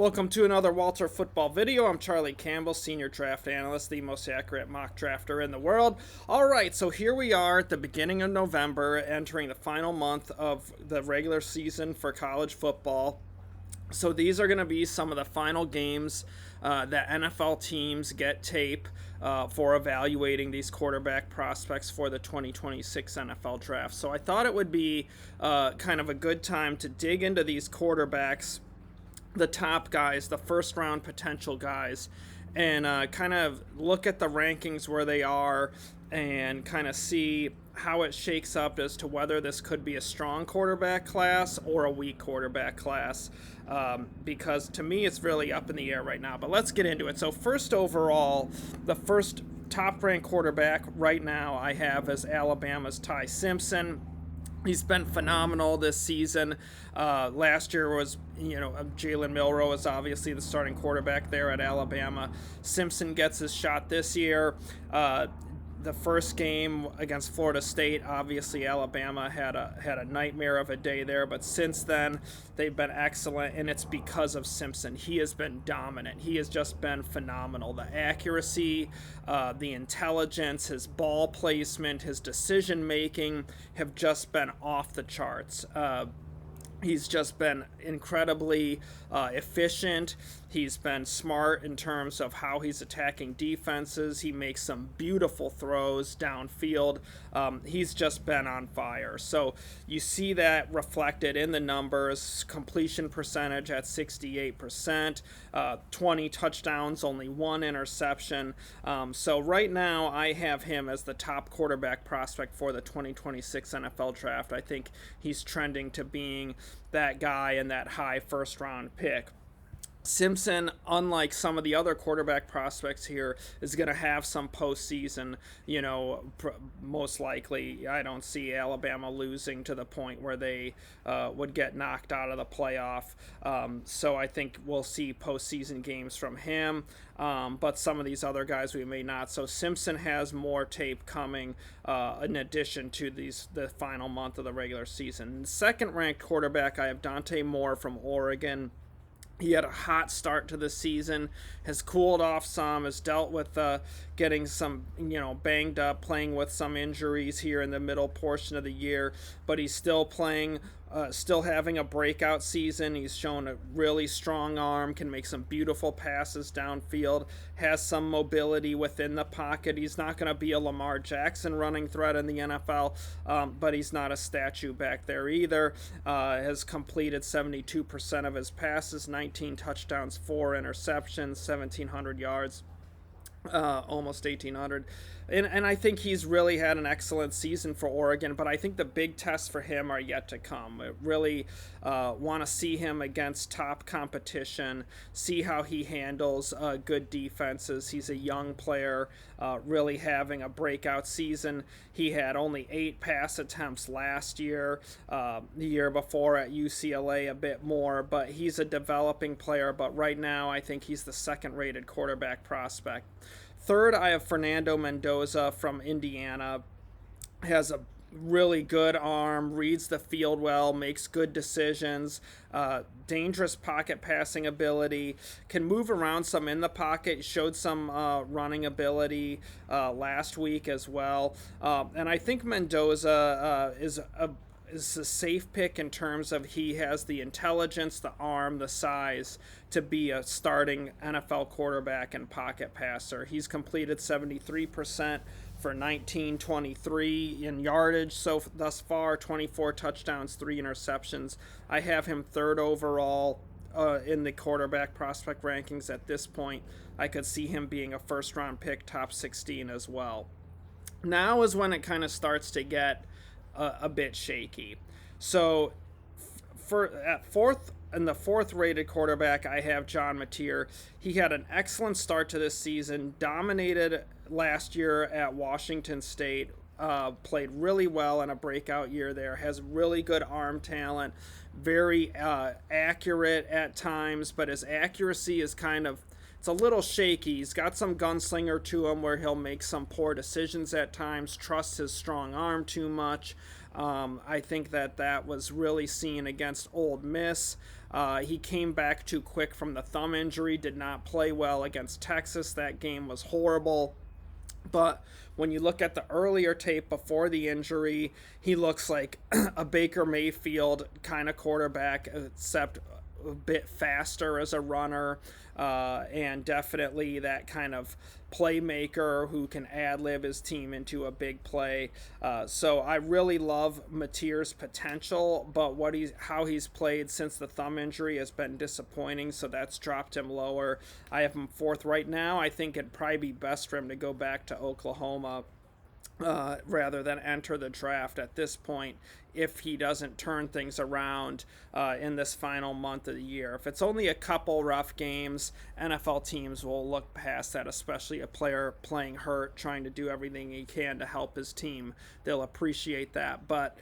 Welcome to another Walter Football video. I'm Charlie Campbell, Senior Draft Analyst, the most accurate mock drafter in the world. All right, so here we are at the beginning of November, entering the final month of the regular season for college football. So these are going to be some of the final games that NFL teams get tape for evaluating these quarterback prospects for the 2026 NFL draft. So I thought it would be kind of a good time to dig into these quarterbacks, the top guys, the first round potential guys, and kind of look at the rankings where they are and kind of see how it shakes up as to whether this could be a strong quarterback class or a weak quarterback class, because to me it's really up in the air right now. But let's get into it. So first overall, the first top ranked quarterback right now I have is Alabama's Ty Simpson. He's been phenomenal this season. Last year was, Jalen Milroe is obviously the starting quarterback there at Alabama. Simpson gets his shot this year. The first game against Florida State, obviously Alabama had a nightmare of a day there, but since then they've been excellent, and it's because of Simpson. He has been dominant. He has just been phenomenal. The accuracy, the intelligence, his ball placement, his decision making have just been off the charts. He's just been incredibly efficient. He's been smart in terms of how he's attacking defenses. He makes some beautiful throws downfield. He's just been on fire. So you see that reflected in the numbers. Completion percentage at 68%, 20 touchdowns, only one interception. So right now I have him as the top quarterback prospect for the 2026 NFL draft. I think he's trending to being that guy and that high first round pick. Simpson, unlike some of the other quarterback prospects here, is going to have some postseason. Most likely, I don't see Alabama losing to the point where they would get knocked out of the playoff. So I think we'll see postseason games from him. But some of these other guys we may not. So Simpson has more tape coming in addition to the final month of the regular season. Second-ranked quarterback, I have Dante Moore from Oregon. He had a hot start to the season, has cooled off some, has dealt with getting some, banged up, playing with some injuries here in the middle portion of the year, but he's still playing, still having a breakout season. He's shown a really strong arm, can make some beautiful passes downfield, has some mobility within the pocket. He's not going to be a Lamar Jackson running threat in the NFL, but he's not a statue back there either. Has completed 72% of his passes, 19 touchdowns, 4 interceptions, 1,700 yards. Almost 1,800. And I think he's really had an excellent season for Oregon, but I think the big tests for him are yet to come. I really want to see him against top competition, see how he handles good defenses. He's a young player, really having a breakout season. He had only 8 pass attempts last year, the year before at UCLA a bit more, but he's a developing player. But right now, I think he's the second-rated quarterback prospect. Third, I have Fernando Mendoza from Indiana. Has a really good arm, reads the field well, makes good decisions, dangerous pocket passing ability, can move around some in the pocket, showed some running ability last week as well. And I think Mendoza is a safe pick in terms of he has the intelligence, the arm, the size to be a starting NFL quarterback and pocket passer. He's completed 73% for 1923 in yardage so thus far, 24 touchdowns, 3 interceptions. I have him third overall in the quarterback prospect rankings at this point. I could see him being a first round pick, top 16 as well. Now is when it kind of starts to get a bit shaky. So in the fourth rated quarterback, I have John Mateer. He had an excellent start to this season, dominated last year at Washington State, played really well in a breakout year there, has really good arm talent, very accurate at times, but his accuracy is it's a little shaky. He's got some gunslinger to him where he'll make some poor decisions at times, trusts his strong arm too much. I think that was really seen against Ole Miss. He came back too quick from the thumb injury, did not play well against Texas. That game was horrible. But when you look at the earlier tape before the injury, he looks like a Baker Mayfield kind of quarterback, except a bit faster as a runner, and definitely that kind of playmaker who can ad-lib his team into a big play. So I really love Mateer's potential, but how he's played since the thumb injury has been disappointing, so that's dropped him lower. I have him fourth right now. I think it'd probably be best for him to go back to Oklahoma rather than enter the draft at this point if he doesn't turn things around in this final month of the year. If it's only a couple rough games, NFL teams will look past that, especially a player playing hurt, trying to do everything he can to help his team. They'll appreciate that. But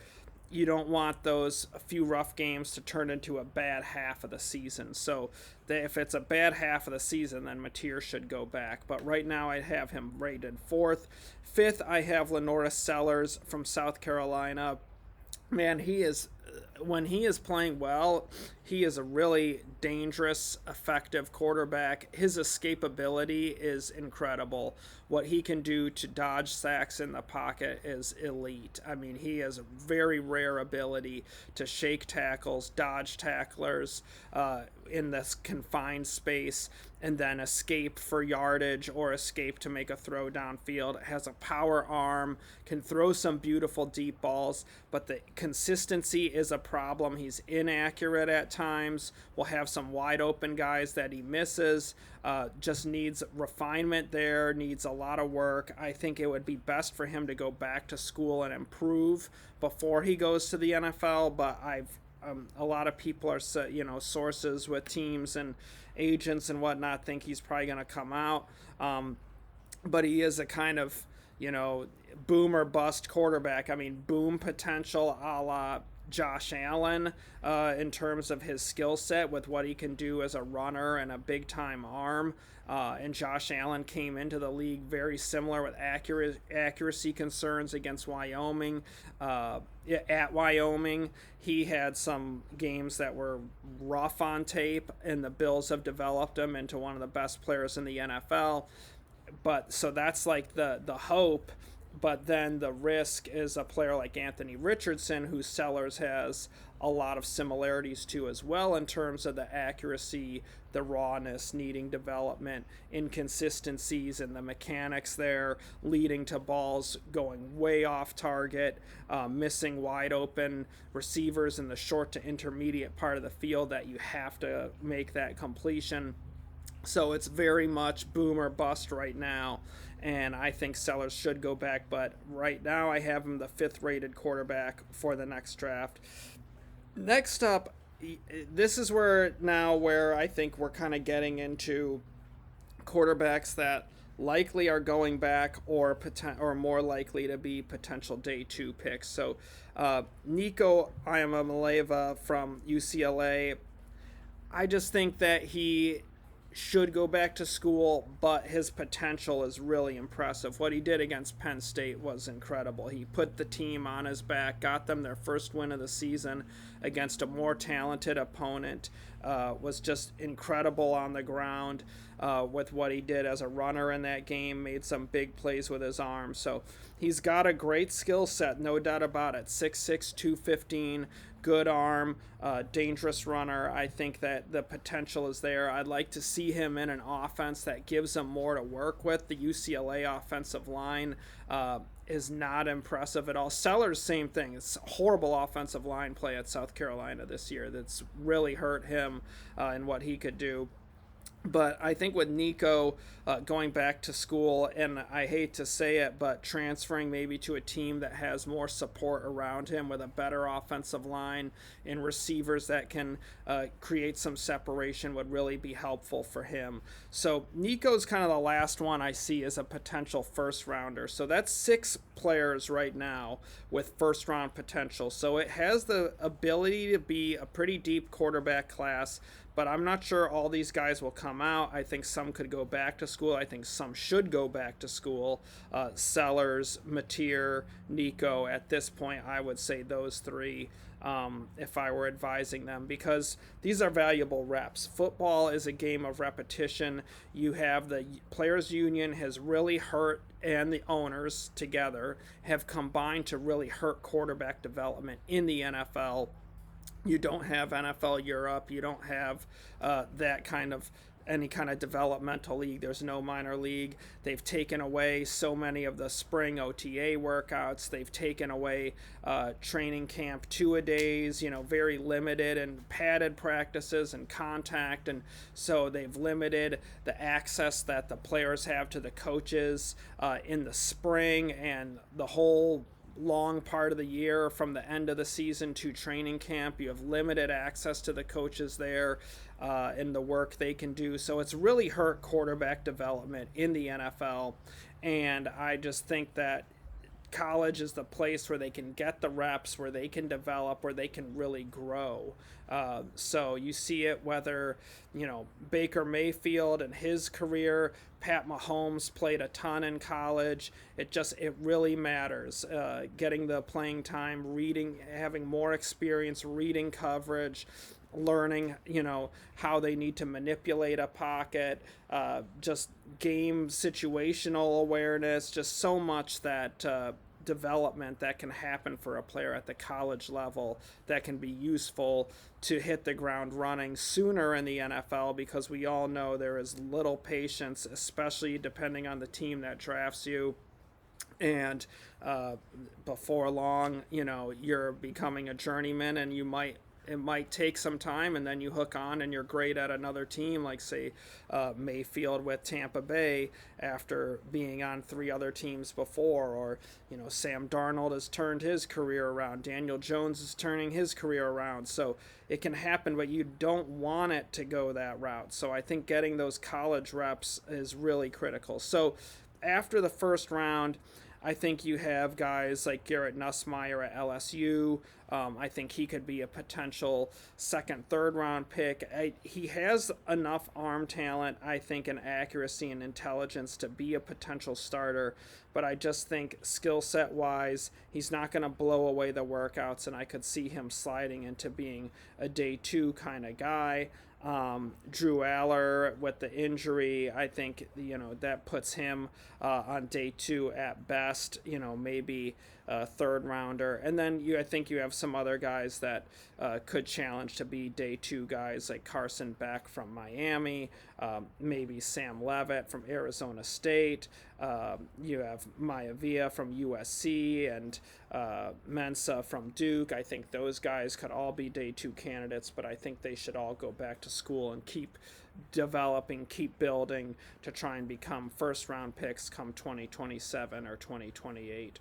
you don't want those a few rough games to turn into a bad half of the season. So if it's a bad half of the season, then Mateer should go back. But right now I have him rated fourth. Fifth, I have Lenora Sellers from South Carolina. Man, when he is playing well, he is a really dangerous, effective quarterback. His escapability is incredible. What he can do to dodge sacks in the pocket is elite. I mean, he has a very rare ability to shake tackles, dodge tacklers in this confined space, and then escape for yardage or escape to make a throw downfield. Has a power arm, can throw some beautiful deep balls, but the consistency is a problem. He's inaccurate at times, will have some wide open guys that he misses, just needs refinement there, needs a lot of work. I think it would be best for him to go back to school and improve before he goes to the NFL, but a lot of people are, sources with teams and agents and whatnot think he's probably going to come out. But he is a kind of, boom or bust quarterback. I mean, boom potential a la Josh Allen in terms of his skill set with what he can do as a runner and a big-time arm. And Josh Allen came into the league very similar with accuracy concerns against Wyoming. At Wyoming, he had some games that were rough on tape, and the Bills have developed him into one of the best players in the NFL. But so that's like the hope. But then the risk is a player like Anthony Richardson, who Sellers has a lot of similarities to as well in terms of the accuracy, the rawness, needing development, inconsistencies in the mechanics there, leading to balls going way off target, missing wide open receivers in the short to intermediate part of the field that you have to make that completion. So it's very much boom or bust right now, and I think Sellers should go back, but right now I have him the fifth rated quarterback for the next draft. Next up, this is where I think we're kind of getting into quarterbacks that likely are going back or more likely to be potential day two picks. So Nico Iamaleava from UCLA, I just think that he should go back to school, but his potential is really impressive. What he did against Penn State was incredible. He put the team on his back, got them their first win of the season against a more talented opponent, was just incredible on the ground with what he did as a runner in that game, made some big plays with his arm. So he's got a great skill set, no doubt about it. 6'6", 215, good arm, dangerous runner. I think that the potential is there. I'd like to see him in an offense that gives him more to work with. The UCLA offensive line is not impressive at all. Sellers, same thing. It's horrible offensive line play at South Carolina this year that's really hurt him in what he could do. But I think with Nico going back to school, and I hate to say it, but transferring maybe to a team that has more support around him with a better offensive line and receivers that can create some separation would really be helpful for him. So Nico's kind of the last one I see as a potential first rounder. So that's 6 players right now with first round potential. So it has the ability to be a pretty deep quarterback class, but I'm not sure all these guys will come out. I think some could go back to school. I think some should go back to school. Sellers, Mateer, Nico, at this point, I would say those 3 if I were advising them, because these are valuable reps. Football is a game of repetition. You have the players union has really hurt, and the owners together have combined to really hurt quarterback development in the NFL. You don't have NFL Europe. You don't have that kind of any kind of developmental league. There's no minor league. They've taken away so many of the spring OTA workouts. They've taken away training camp two-a-days, very limited and padded practices and contact. And so they've limited the access that the players have to the coaches in the spring and the whole long part of the year from the end of the season to training camp. You have limited access to the coaches there and the work they can do. So it's really hurt quarterback development in the NFL. And I just think that college is the place where they can get the reps, where they can develop, where they can really grow. So you see it whether, Baker Mayfield and his career, Pat Mahomes played a ton in college. It really matters. Getting the playing time, reading, having more experience, reading coverage, learning, how they need to manipulate a pocket, just game situational awareness, just so much that development that can happen for a player at the college level that can be useful to hit the ground running sooner in the NFL, because we all know there is little patience, especially depending on the team that drafts you. And before long, you're becoming a journeyman, and it might take some time, and then you hook on and you're great at another team, like say Mayfield with Tampa Bay after being on 3 other teams before, or Sam Darnold has turned his career around, Daniel Jones is turning his career around. So it can happen, but you don't want it to go that route. So I think getting those college reps is really critical. So after the first round, I think you have guys like Garrett Nussmeier at LSU. I think he could be a potential second, third round pick. He has enough arm talent, I think, and accuracy and intelligence to be a potential starter. But I just think skill set wise, he's not going to blow away the workouts, and I could see him sliding into being a day 2 kind of guy. Drew Aller with the injury, I think that puts him on day 2 at best. Maybe a third rounder, and then I think you have some other guys that could challenge to be day 2 guys, like Carson Beck from Miami, maybe Sam Levitt from Arizona State. You have Maivia from USC and Mensa from Duke. I think those guys could all be day 2 candidates, but I think they should all go back to school and keep developing, keep building to try and become first round picks come 2027 or 2028.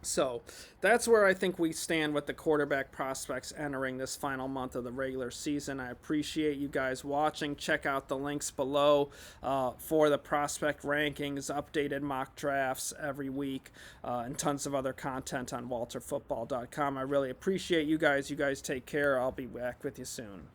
So that's where I think we stand with the quarterback prospects entering this final month of the regular season. I appreciate you guys watching. Check out the links below for the prospect rankings, updated mock drafts every week, and tons of other content on walterfootball.com. I really appreciate you guys. You guys take care. I'll be back with you soon.